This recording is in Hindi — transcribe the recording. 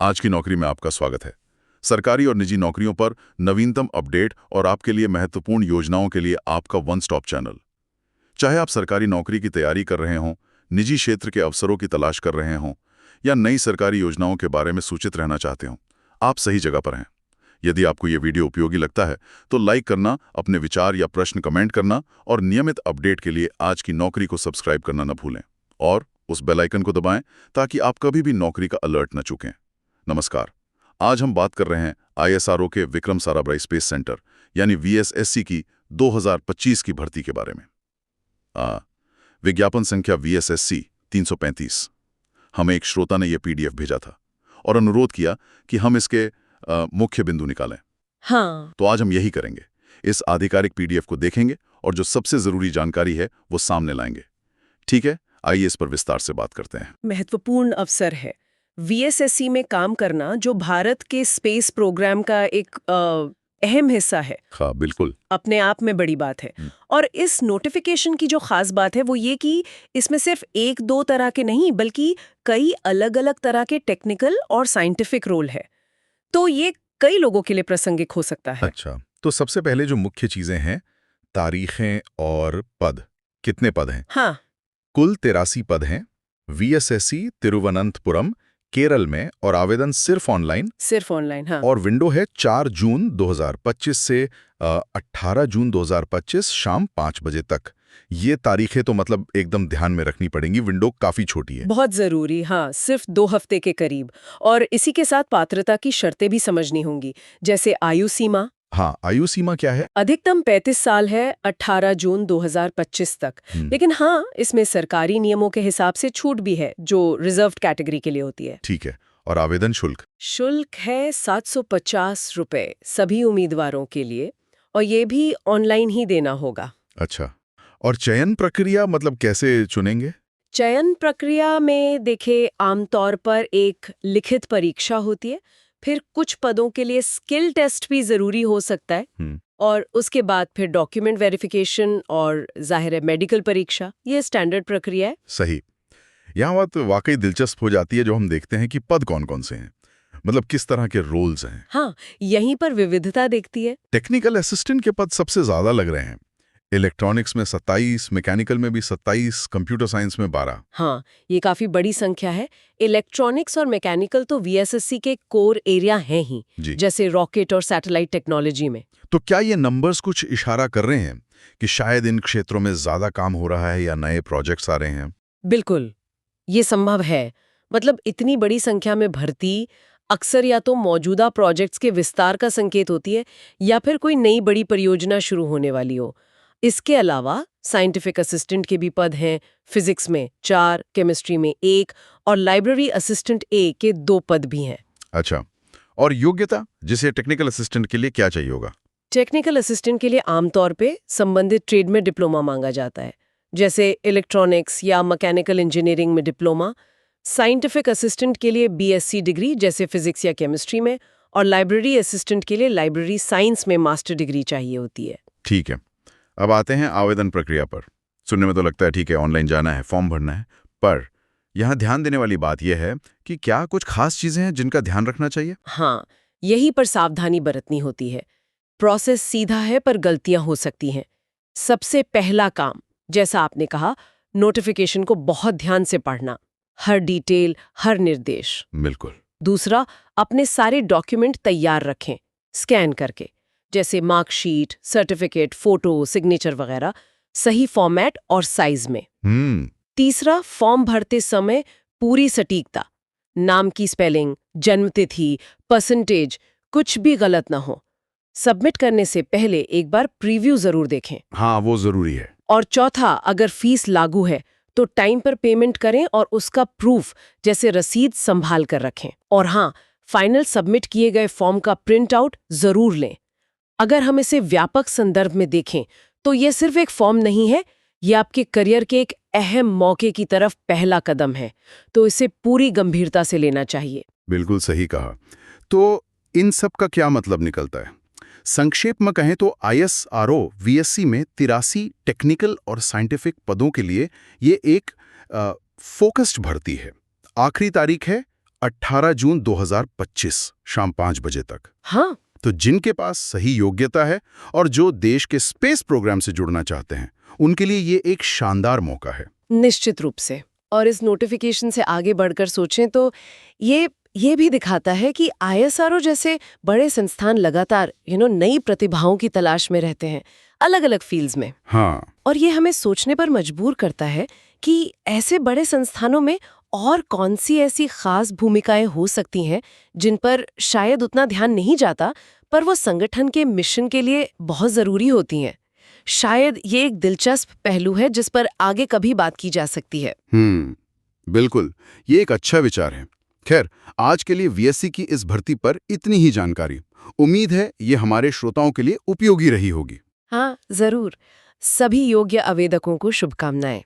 आज की नौकरी में आपका स्वागत है। सरकारी और निजी नौकरियों पर नवीनतम अपडेट और आपके लिए महत्वपूर्ण योजनाओं के लिए आपका वन स्टॉप चैनल। चाहे आप सरकारी नौकरी की तैयारी कर रहे हों, निजी क्षेत्र के अवसरों की तलाश कर रहे हों या नई सरकारी योजनाओं के बारे में सूचित रहना चाहते हों, आप सही जगह पर हैं। यदि आपको ये वीडियो उपयोगी लगता है तो लाइक करना, अपने विचार या प्रश्न कमेंट करना और नियमित अपडेट के लिए आज की नौकरी को सब्सक्राइब करना न भूलें और उस बेल आइकन को दबाएं ताकि आप कभी भी नौकरी का अलर्ट न चूकें। नमस्कार। आज हम बात कर रहे हैं ISRO के विक्रम साराभाई स्पेस सेंटर यानी VSSC की 2025 की भर्ती के बारे में। विज्ञापन संख्या VSSC 335। हमें एक श्रोता ने यह PDF भेजा था और अनुरोध किया कि हम इसके मुख्य बिंदु निकालें। हाँ। तो आज हम यही करेंगे। इस आधिकारिक PDF को देखेंगे और जो सबसे जरूरी जानकारी है वो सामने लाएंगे। ठीक है, आइए इस पर विस्तार से बात करते हैं। महत्वपूर्ण अवसर है VSSC में काम करना, जो भारत के स्पेस प्रोग्राम का एक अहम हिस्सा है। हाँ, बिल्कुल। अपने आप में बड़ी बात है। और इस नोटिफिकेशन की जो खास बात है वो ये कि इसमें सिर्फ एक दो तरह के नहीं बल्कि कई अलग अलग तरह के टेक्निकल और साइंटिफिक रोल है, तो ये कई लोगों के लिए प्रासंगिक हो सकता है। अच्छा, तो सबसे पहले जो मुख्य चीजें हैं, तारीखें और पद। कितने पद हैं? हाँ। कुल 83 पद हैं। VSSC तिरुवनंतपुरम, केरल में, और आवेदन सिर्फ ऑनलाइन। हाँ। और विंडो है 4 जून 2025 से 18 जून 2025 शाम 5 बजे तक। ये तारीखें तो मतलब एकदम ध्यान में रखनी पड़ेंगी, विंडो काफी छोटी है। बहुत जरूरी, हाँ, सिर्फ 2 हफ्ते के करीब। और इसी के साथ पात्रता की शर्तें भी समझनी होंगी, जैसे आयु सीमा। हाँ, आयु सीमा क्या है? अधिकतम 35 साल है, 18 जून 2025 तक। लेकिन हाँ, इसमें सरकारी नियमों के हिसाब से छूट भी है जो रिजर्व्ड कैटेगरी के लिए होती है। ठीक है। और आवेदन शुल्क? शुल्क है 750 रुपए सभी उम्मीदवारों के लिए, और ये भी ऑनलाइन ही देना होगा। अच्छा। और चयन प्रक्रिया मतलब कैसे चुनेंगे? चयन प्रक्रिया में देखे, आमतौर पर एक लिखित परीक्षा होती है, फिर कुछ पदों के लिए स्किल टेस्ट भी जरूरी हो सकता है, और उसके बाद फिर डॉक्यूमेंट वेरिफिकेशन और जाहिर है मेडिकल परीक्षा। ये स्टैंडर्ड प्रक्रिया है। सही। यहाँ बात वाकई दिलचस्प हो जाती है जो हम देखते हैं कि पद कौन कौन से हैं, मतलब किस तरह के रोल्स हैं। हाँ, यहीं पर विविधता देखती है। टेक्निकल असिस्टेंट के पद सबसे ज्यादा लग रहे हैं। इलेक्ट्रॉनिक्स में 27, मैकेनिकल में भी 27, कंप्यूटर साइंस में 12। हाँ, ये काफी बड़ी संख्या है। इलेक्ट्रॉनिक्स और मैकेनिकल तो VSSC के कोर एरिया हैं ही, जैसे रॉकेट और सैटेलाइट टेक्नोलॉजी में। तो क्या ये नंबर्स कुछ इशारा कर रहे हैं कि शायद इन क्षेत्रों में ज्यादा काम हो रहा है या नए प्रोजेक्ट्स आ रहे हैं? बिल्कुल, ये संभव है। मतलब इतनी बड़ी संख्या में भर्ती अक्सर या तो मौजूदा प्रोजेक्ट्स के विस्तार का संकेत होती है या फिर कोई नई बड़ी परियोजना शुरू होने वाली हो। इसके अलावा साइंटिफिक असिस्टेंट के भी पद हैं, फिजिक्स में 4, केमिस्ट्री में 1 और लाइब्रेरी असिस्टेंट A के 2 पद भी हैं। अच्छा। और योग्यता, जिसे टेक्निकल असिस्टेंट के लिए क्या चाहिए होगा? टेक्निकल असिस्टेंट के लिए आमतौर पे संबंधित ट्रेड में डिप्लोमा मांगा जाता है, जैसे इलेक्ट्रॉनिक्स या मैकेनिकल इंजीनियरिंग में डिप्लोमा। साइंटिफिक असिस्टेंट के लिए BSc डिग्री, जैसे फिजिक्स या केमिस्ट्री में, और लाइब्रेरी असिस्टेंट के लिए लाइब्रेरी साइंस में मास्टर डिग्री चाहिए होती है। ठीक है। अब आते हैं आवेदन प्रक्रिया पर। सुनने में तो लगता है ठीक है, ऑनलाइन जाना है, फॉर्म भरना है, पर यहाँ ध्यान देने वाली बात यह है कि क्या कुछ खास चीजें हैं जिनका ध्यान रखना चाहिए? हाँ, यही पर सावधानी बरतनी होती है। प्रोसेस सीधा है पर गलतियां हो सकती हैं। सबसे पहला काम, जैसा आपने कहा, नोटिफिकेशन को बहुत ध्यान से पढ़ना, हर डिटेल, हर निर्देश। बिल्कुल। दूसरा, अपने सारे डॉक्यूमेंट तैयार रखें, स्कैन करके, जैसे मार्कशीट, सर्टिफिकेट, फोटो, सिग्नेचर वगैरह, सही फॉर्मेट और साइज में। तीसरा, फॉर्म भरते समय पूरी सटीकता, नाम की स्पेलिंग, जन्मतिथि, परसेंटेज, कुछ भी गलत ना हो। सबमिट करने से पहले एक बार प्रीव्यू जरूर देखें। हाँ, वो जरूरी है। और चौथा, अगर फीस लागू है तो टाइम पर पेमेंट करें और उसका प्रूफ जैसे रसीद संभाल कर रखें। और हाँ, फाइनल सबमिट किए गए फॉर्म का प्रिंट आउट जरूर लें। अगर हम इसे व्यापक संदर्भ में देखें तो ये सिर्फ एक फॉर्म नहीं है, ये आपके करियर के एक अहम मौके की तरफ पहला कदम है, तो इसे पूरी गंभीरता से लेना चाहिए। बिल्कुल सही कहा। तो इन सब का क्या मतलब निकलता है? संक्षेप में कहें तो ISRO VSC में 83 टेक्निकल और साइंटिफिक पदों के लिए ये एक फोकस्ड भर्ती है। आखिरी तारीख है 18 जून 2025 शाम 5 बजे तक। हाँ, तो जिनके पास सही योग्यता है और जो देश के स्पेस प्रोग्राम से जुड़ना चाहते हैं, उनके लिए ये एक शानदार मौका है। निश्चित रूप से। और इस नोटिफिकेशन से आगे बढ़कर सोचें तो ये भी दिखाता है कि ISRO जैसे बड़े संस्थान लगातार नई प्रतिभाओं की तलाश में रहते हैं, अलग अलग फील्ड्स में। हाँ, और ये हमें सोचने पर मजबूर करता है कि ऐसे बड़े संस्थानों में और कौन सी ऐसी खास भूमिकाएं हो सकती हैं जिन पर शायद उतना ध्यान नहीं जाता, पर वो संगठन के मिशन के लिए बहुत जरूरी होती हैं। शायद ये एक दिलचस्प पहलू है जिस पर आगे कभी बात की जा सकती है। बिल्कुल, ये एक अच्छा विचार है। खैर, आज के लिए VSC की इस भर्ती पर इतनी ही जानकारी। उम्मीद है ये हमारे श्रोताओं के लिए उपयोगी रही होगी। हाँ, जरूर। सभी योग्य आवेदकों को शुभकामनाएं।